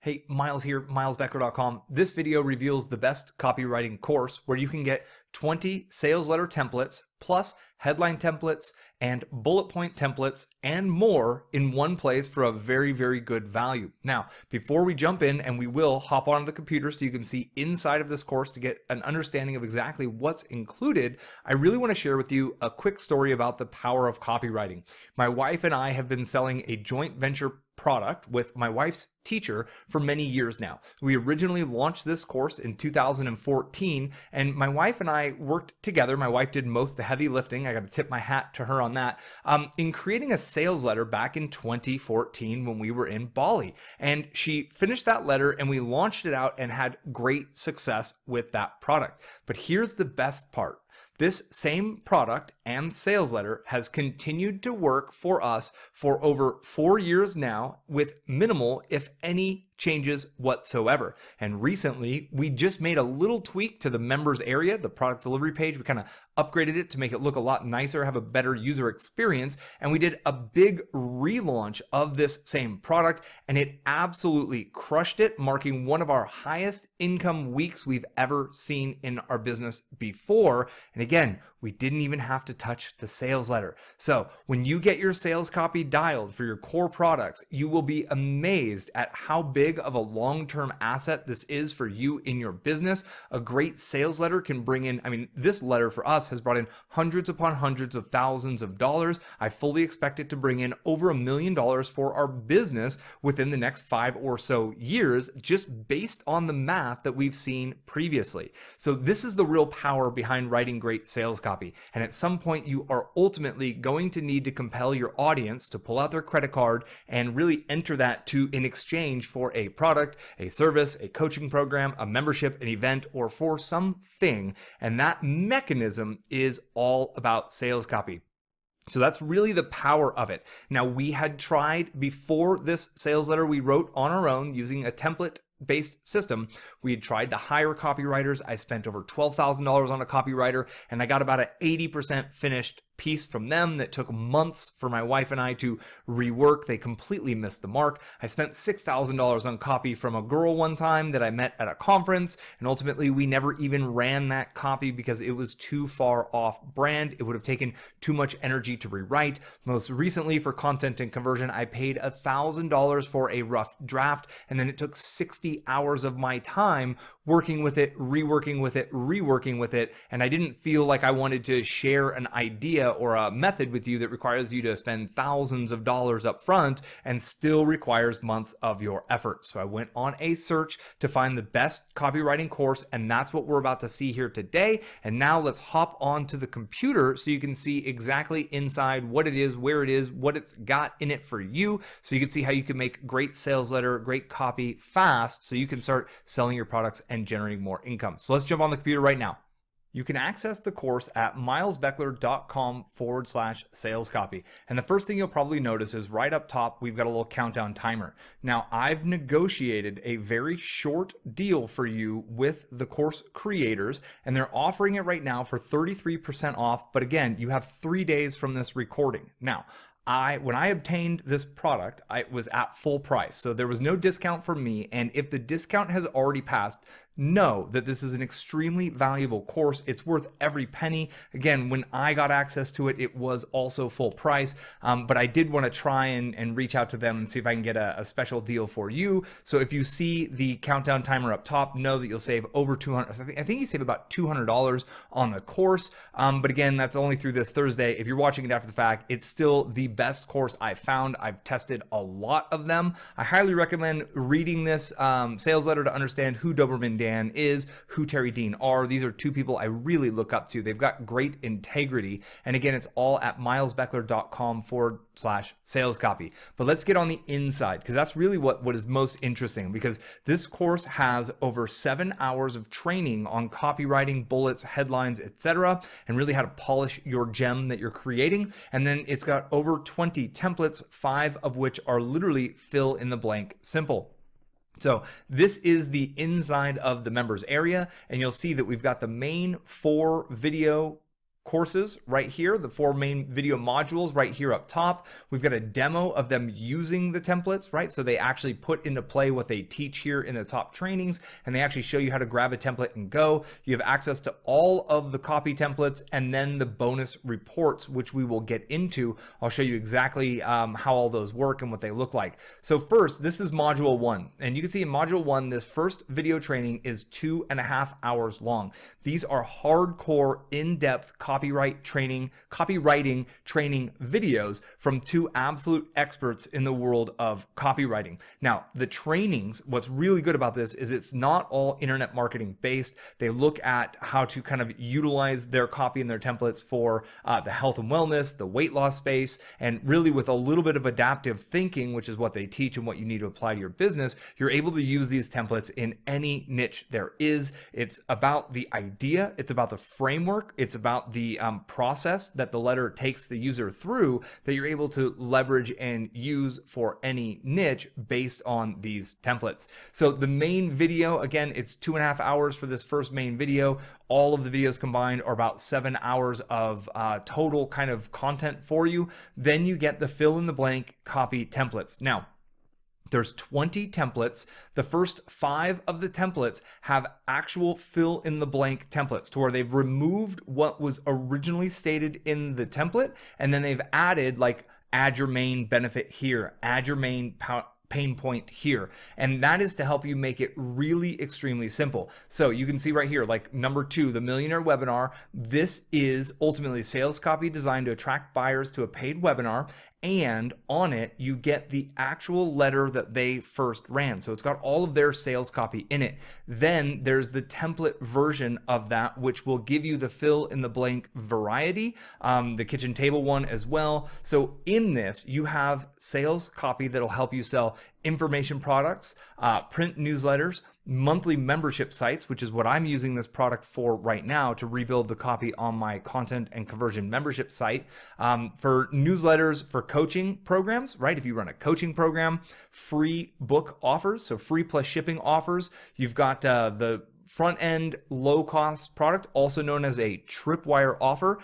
Hey, Miles here, milesbeckler.com. This video reveals the best copywriting course where you can get 20 sales letter templates plus headline templates and bullet point templates and more in one place for a very, very good value. Now, before we jump in, and we will hop onto the computer so you can see inside of this course to get an understanding of exactly what's included, I really want to share with you a quick story about the power of copywriting. My wife and I have been selling a joint venture product with my wife's teacher for many years now. We originally launched this course in 2014, and my wife and I worked together. My wife did most of the heavy lifting. I got to tip my hat to her on that, in creating a sales letter back in 2014 when we were in Bali. And she finished that letter and we launched it out and had great success with that product. But here's the best part. This same product and sales letter has continued to work for us for over 4 years now with minimal, if any, changes whatsoever. And recently, we just made a little tweak to the members area, the product delivery page. We kind of upgraded it to make it look a lot nicer, have a better user experience. And we did a big relaunch of this same product, and it absolutely crushed it, marking one of our highest income weeks we've ever seen in our business before. And again, we didn't even have to touch the sales letter. So when you get your sales copy dialed for your core products, you will be amazed at how big of a long-term asset this is for you in your business. A great sales letter can bring in, this letter for us has brought in hundreds upon hundreds of thousands of dollars. I fully expect it to bring in over $1 million for our business within the next 5 or so years, just based on the math that we've seen previously. So this is the real power behind writing great sales copy. And at some point, you are ultimately going to need to compel your audience to pull out their credit card and really enter that in exchange for a product, a service, a coaching program, a membership, an event, or for something. And that mechanism is all about sales copy. So that's really the power of it. Now, we had tried before this sales letter we wrote on our own using a template-based system. We had tried to hire copywriters. I spent over $12,000 on a copywriter, and I got about an 80% finished piece from them that took months for my wife and I to rework. They completely missed the mark. I spent $6,000 on copy from a girl one time that I met at a conference, and ultimately we never even ran that copy because it was too far off brand. It would have taken too much energy to rewrite. Most recently, for content and conversion, I paid $1,000 for a rough draft, and then it took 60 hours of my time working with it, reworking with it, and I didn't feel like I wanted to share an idea or a method with you that requires you to spend thousands of dollars up front and still requires months of your effort. So I went on a search to find the best copywriting course, and that's what we're about to see here today. And now let's hop onto the computer so you can see exactly inside what it is, where it is, what it's got in it for you, so you can see how you can make great sales letter, great copy fast, so you can start selling your products and generating more income. So let's jump on the computer right now. You can access the course at milesbeckler.com/sales copy. And the first thing you'll probably notice is right up top, we've got a little countdown timer. Now, I've negotiated a very short deal for you with the course creators, and they're offering it right now for 33% off. But again, you have 3 days from this recording. Now, when I obtained this product, it was at full price. So there was no discount for me. And if the discount has already passed, know that this is an extremely valuable course. It's worth every penny. Again, when I got access to it, it was also full price, but I did want to try and reach out to them and see if I can get a special deal for you. So if you see the countdown timer up top, know that you'll save over $200. I think you save about $200 on the course. But again, that's only through this Thursday. If you're watching it after the fact, it's still the best course I've found. I've tested a lot of them. I highly recommend reading this sales letter to understand who Doberman Dan is, who Terry Dean are. These are two people I really look up to. They've got great integrity. And again, it's all at milesbeckler.com/sales copy. But let's get on the inside, because that's really what is most interesting, because this course has over 7 hours of training on copywriting, bullets, headlines, etc., and really how to polish your gem that you're creating. And then it's got over 20 templates, 5 of which are literally fill in the blank simple. So this is the inside of the members area, and you'll see that we've got the main 4 video courses right here, the 4 main video modules right here up top. We've got a demo of them using the templates, right? So they actually put into play what they teach here in the top trainings, and they actually show you how to grab a template and go. You have access to all of the copy templates and then the bonus reports, which we will get into. I'll show you exactly how all those work and what they look like. So first, this is module 1, and you can see in module 1, this first video training is 2.5 hours long. These are hardcore, in-depth copyriting training videos from 2 absolute experts in the world of copywriting. Now, the trainings, what's really good about this is it's not all internet marketing based. They look at how to kind of utilize their copy and their templates for the health and wellness, the weight loss space, and really with a little bit of adaptive thinking, which is what they teach and what you need to apply to your business, you're able to use these templates in any niche there is. It's about the idea, it's about the framework, it's about the process that the letter takes the user through that you're able to leverage and use for any niche based on these templates. So the main video, again, it's 2.5 hours for this first main video. All of the videos combined are about 7 hours of total kind of content for you. Then you get the fill in the blank copy templates. Now, there's 20 templates. The first 5 of the templates have actual fill in the blank templates to where they've removed what was originally stated in the template, and then they've added like add your main benefit here, add your main pain point here. And that is to help you make it really extremely simple. So you can see right here, like number 2, the Millionaire Webinar. This is ultimately sales copy designed to attract buyers to a paid webinar. And on it, you get the actual letter that they first ran. So it's got all of their sales copy in it. Then there's the template version of that, which will give you the fill in the blank variety, the kitchen table one as well. So in this, you have sales copy that'll help you sell information products, print newsletters, monthly membership sites, which is what I'm using this product for right now to rebuild the copy on my content and conversion membership site, for newsletters, for coaching programs, right? If you run a coaching program, free book offers, so free plus shipping offers. You've got the front end low cost product, also known as a tripwire offer.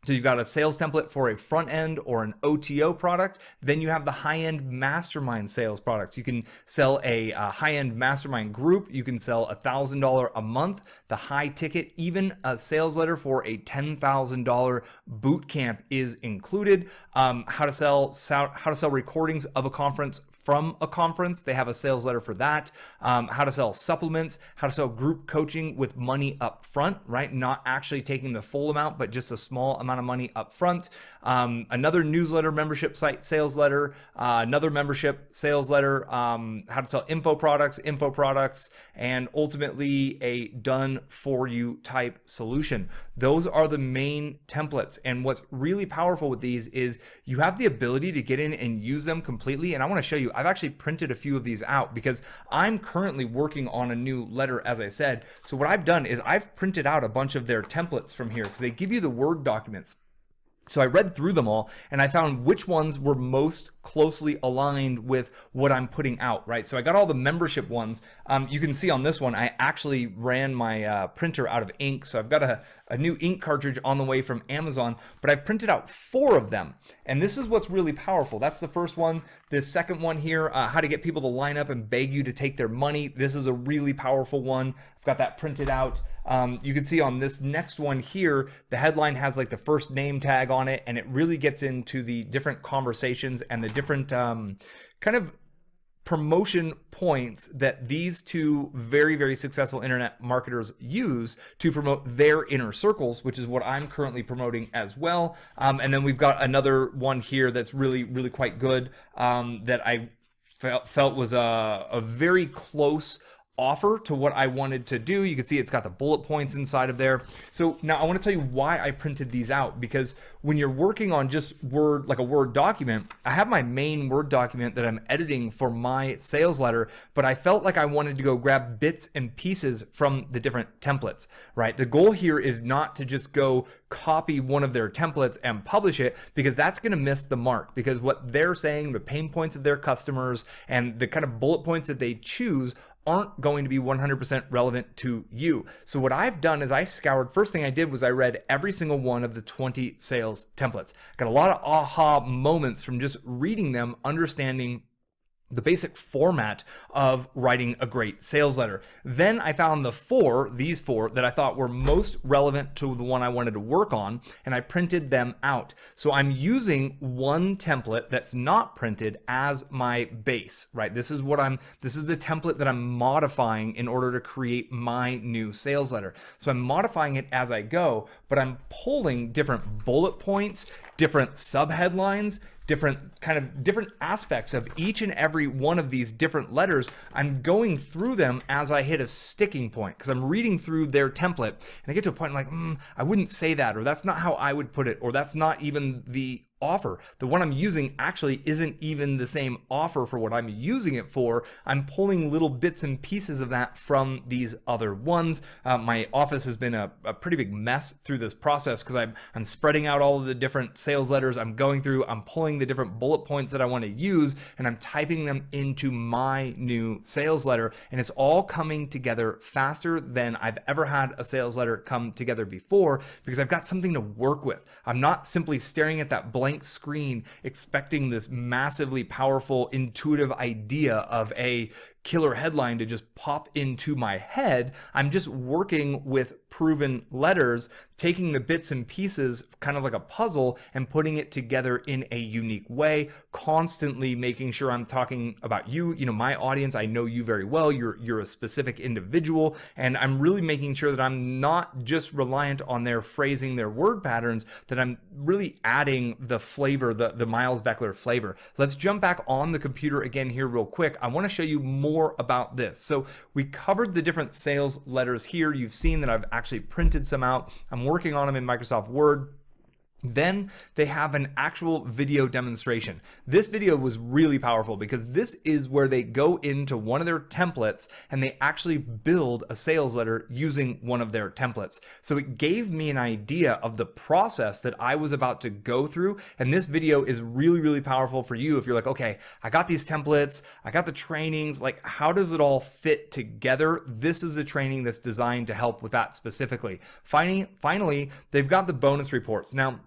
So you've got a sales template for a front end or an OTO product. Then you have the high-end mastermind sales products. You can sell a high-end mastermind group. You can sell $1,000 a month. The high ticket, even a sales letter for a $10,000 boot camp is included. How to sell recordings of a conference from a conference. They have a sales letter for that. How to sell supplements, how to sell group coaching with money up front, right? Not actually taking the full amount, but just a small amount of money up front. Another newsletter membership site sales letter, another membership sales letter, how to sell info products, and ultimately a done for you type solution. Those are the main templates. And what's really powerful with these is you have the ability to get in and use them completely. And I want to show you, I've actually printed a few of these out because I'm currently working on a new letter, as I said. So what I've done is I've printed out a bunch of their templates from here because they give you the Word documents. So I read through them all and I found which ones were most closely aligned with what I'm putting out, right? So I got all the membership ones. You can see on this one, I actually ran my printer out of ink. So I've got a new ink cartridge on the way from Amazon, but I've printed out 4 of them. And this is what's really powerful. That's the first one. This second one here, how to get people to line up and beg you to take their money. This is a really powerful one. I've got that printed out. You can see on this next one here, the headline has like the first name tag on it, and it really gets into the different conversations and the different kind of promotion points that these 2 very, very successful internet marketers use to promote their inner circles, which is what I'm currently promoting as well. And then we've got another one here that's really, really quite good that I felt was a very close offer to what I wanted to do. You can see it's got the bullet points inside of there. So now I want to tell you why I printed these out, because when you're working on just Word, like a Word document, I have my main Word document that I'm editing for my sales letter, but I felt like I wanted to go grab bits and pieces from the different templates, right? The goal here is not to just go copy one of their templates and publish it, because that's going to miss the mark, because what they're saying, the pain points of their customers and the kind of bullet points that they choose aren't going to be 100% relevant to you. So what I've done is I scoured, first thing I did was I read every single one of the 20 sales templates. Got a lot of aha moments from just reading them, understanding the basic format of writing a great sales letter. Then I found these four that I thought were most relevant to the one I wanted to work on, and I printed them out. So I'm using one template that's not printed as my base, right? This is the template that I'm modifying in order to create my new sales letter. So I'm modifying it as I go, but I'm pulling different bullet points, different subheadlines, different aspects of each and every one of these different letters. I'm going through them as I hit a sticking point, because I'm reading through their template and I get to a point I'm like, I wouldn't say that, or that's not how I would put it, or that's not even the offer. The one I'm using actually isn't even the same offer for what I'm using it for. I'm pulling little bits and pieces of that from these other ones. My office has been a pretty big mess through this process, because I'm spreading out all of the different sales letters. I'm going through, I'm pulling the different bullet points that I want to use, and I'm typing them into my new sales letter. And it's all coming together faster than I've ever had a sales letter come together before, because I've got something to work with. I'm not simply staring at that blank screen expecting this massively powerful intuitive idea of a killer headline to just pop into my head. I'm just working with proven letters, taking the bits and pieces kind of like a puzzle and putting it together in a unique way, constantly making sure I'm talking about you, my audience. I know you very well. You're a specific individual, and I'm really making sure that I'm not just reliant on their phrasing, their word patterns, that I'm really adding the flavor, the Miles Beckler flavor. Let's jump back on the computer again here real quick. I want to show you more about this. So we covered the different sales letters here. You've seen that I've actually printed some out. I'm working on them in Microsoft Word. Then they have an actual video demonstration. This video was really powerful, because this is where they go into one of their templates and they actually build a sales letter using one of their templates. So it gave me an idea of the process that I was about to go through. And this video is really, really powerful for you if you're like, okay, I got these templates, I got the trainings, like how does it all fit together? This is a training that's designed to help with that specifically. Finally, they've got the bonus reports. Now,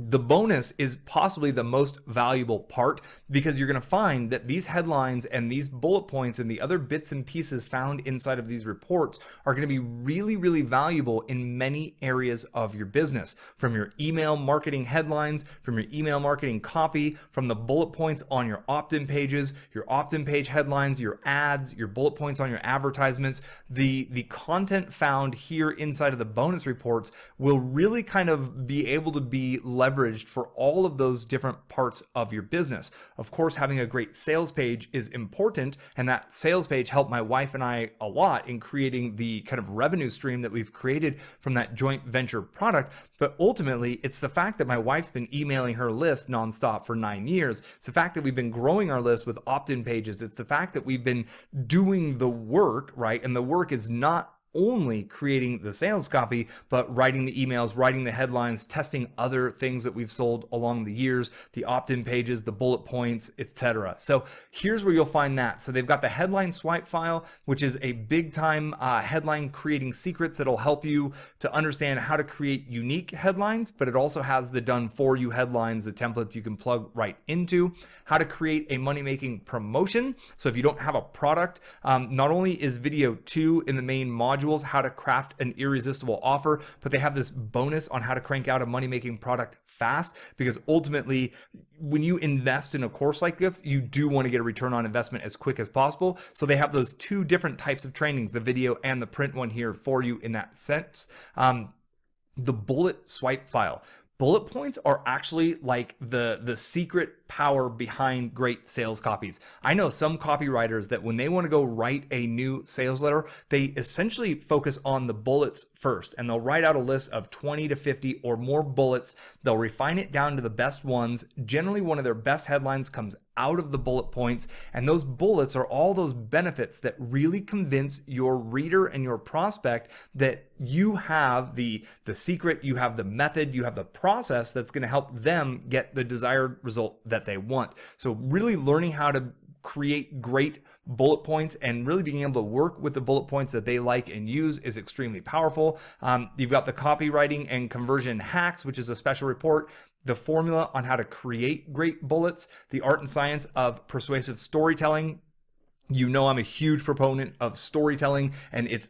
the bonus is possibly the most valuable part, because you're going to find that these headlines and these bullet points and the other bits and pieces found inside of these reports are going to be really, really valuable in many areas of your business, from your email marketing headlines, from your email marketing copy, from the bullet points on your opt-in pages, your opt-in page headlines, your ads, your bullet points on your advertisements. The content found here inside of the bonus reports will really kind of be able to be leveraged for all of those different parts of your business. Of course, having a great sales page is important, and that sales page helped my wife and I a lot in creating the kind of revenue stream that we've created from that joint venture product. But ultimately, it's the fact that my wife's been emailing her list nonstop for 9 years. It's the fact that we've been growing our list with opt-in pages. It's the fact that we've been doing the work, right? And the work is not only creating the sales copy, but writing the emails, writing the headlines, testing other things that we've sold along the years, the opt-in pages, the bullet points, etc. So here's where you'll find that. So they've got the headline swipe file, which is a big time headline creating secrets that'll help you to understand how to create unique headlines, but it also has the done for you headlines, the templates you can plug right into, how to create a money-making promotion. So if you don't have a product, not only is video 2 in the main module, how to craft an irresistible offer, but they have this bonus on how to crank out a money-making product fast, because ultimately when you invest in a course like this, you do want to get a return on investment as quick as possible. So they have those two different types of trainings, the video and the print one here for you in that sense. The bullet swipe file. Bullet points are actually like the secret power behind great sales copies. I know some copywriters that when they want to go write a new sales letter, they essentially focus on the bullets first, and they'll write out a list of 20 to 50 or more bullets. They'll refine it down to the best ones. Generally, one of their best headlines comes out of the bullet points, and those bullets are all those benefits that really convince your reader and your prospect that you have the secret, you have the method, you have the process that's going to help them get the desired result that they want. So really learning how to create great bullet points, and really being able to work with the bullet points that they like and use is extremely powerful. You've got the copywriting and conversion hacks, which is a special report, the formula on how to create great bullets, the art and science of persuasive storytelling. You know, I'm a huge proponent of storytelling, and it's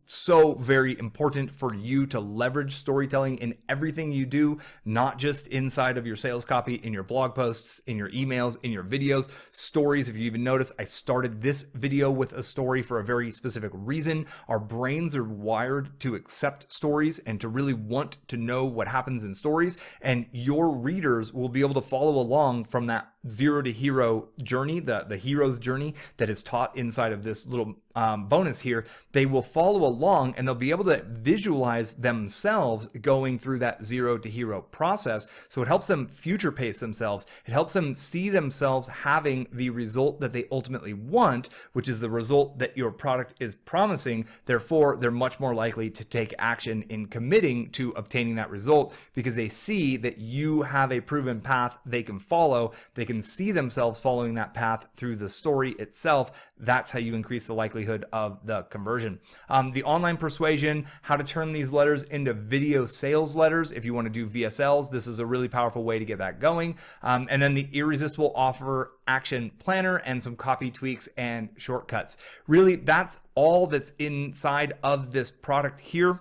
so very important for you to leverage storytelling in everything you do, not just inside of your sales copy, in your blog posts, in your emails, in your videos. Stories, if you even notice, I started this video with a story for a very specific reason. Our brains are wired to accept stories and to really want to know what happens in stories, and your readers will be able to follow along from that zero to hero journey, the hero's journey that is taught inside of this little bonus here. They will follow along and they'll be able to visualize themselves going through that zero to hero process. So it helps them future pace themselves. It helps them see themselves having the result that they ultimately want, which is the result that your product is promising. Therefore, they're much more likely to take action in committing to obtaining that result because they see that you have a proven path they can follow. They can see themselves following that path through the story itself. That's how you increase the likelihood of the conversion. The online persuasion, how to turn these letters into video sales letters. If you want to do VSLs, this is a really powerful way to get that going. And then the irresistible offer action planner and some copy tweaks and shortcuts. Really, that's all that's inside of this product here.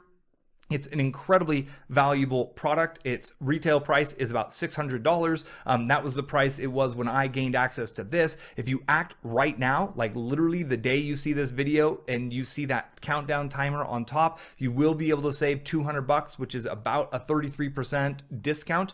It's an incredibly valuable product. Its retail price is about $600. That was the price it was when I gained access to this. If you act right now, like literally the day you see this video and you see that countdown timer on top, you will be able to save $200, which is about a 33% discount.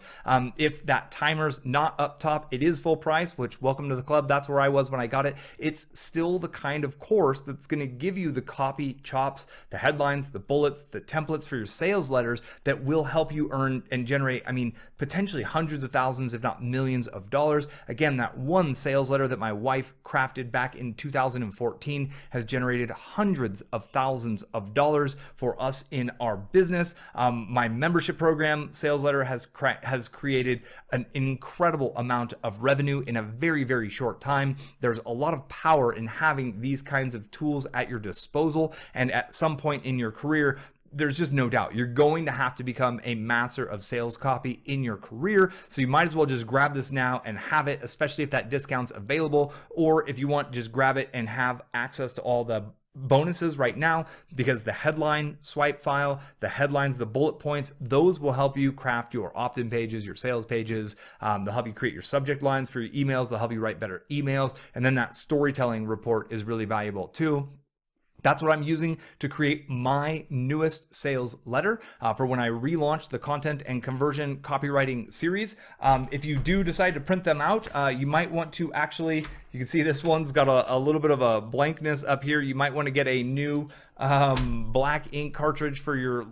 If that timer's not up top, it is full price, which welcome to the club. That's where I was when I got it. It's still the kind of course that's going to give you the copy chops, the headlines, the bullets, the templates for your sales letters that will help you earn and generate, I mean, potentially hundreds of thousands, if not millions of dollars. Again, that one sales letter that my wife crafted back in 2014 has generated hundreds of thousands of dollars for us in our business. My membership program sales letter has created an incredible amount of revenue in a very, very short time. There's a lot of power in having these kinds of tools at your disposal, and at some point in your career, there's just no doubt you're going to have to become a master of sales copy in your career. So you might as well just grab this now and have it, especially if that discount's available, or if you want, just grab it and have access to all the bonuses right now, because the headline swipe file, the headlines, the bullet points, those will help you craft your opt-in pages, your sales pages. They'll help you create your subject lines for your emails. They'll help you write better emails. And then that storytelling report is really valuable too. That's what I'm using to create my newest sales letter for when I relaunch the content and conversion copywriting series. If you do decide to print them out, you might want to actually, you can see this one's got a little bit of a blankness up here. You might want to get a new black ink cartridge for your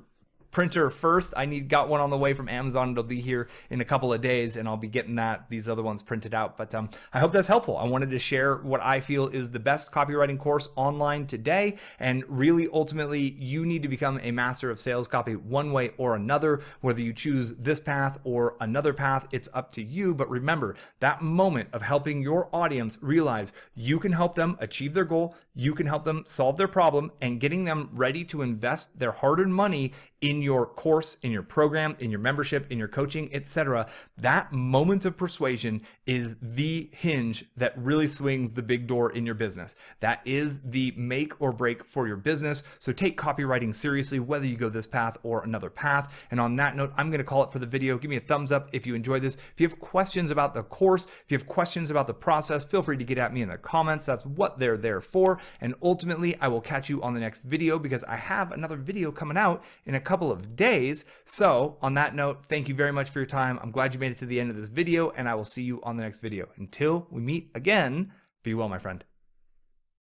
printer first. Got one on the way from Amazon. It'll be here in a couple of days, and I'll be getting these other ones printed out. But I hope that's helpful. I wanted to share what I feel is the best copywriting course online today. And really, ultimately, you need to become a master of sales copy one way or another. Whether you choose this path or another path, it's up to you. But remember, that moment of helping your audience realize you can help them achieve their goal, you can help them solve their problem, and getting them ready to invest their hard-earned money in your course, in your program, in your membership, in your coaching, etc. That moment of persuasion is the hinge that really swings the big door in your business. That is the make or break for your business. So take copywriting seriously, whether you go this path or another path. And on that note, I'm going to call it for the video. Give me a thumbs up if you enjoyed this. If you have questions about the course, if you have questions about the process, feel free to get at me in the comments. That's what they're there for. And ultimately, I will catch you on the next video, because I have another video coming out in a couple of days. So on that note, thank you very much for your time. I'm glad you made it to the end of this video, and I will see you on the next video. Until we meet again, be well, my friend.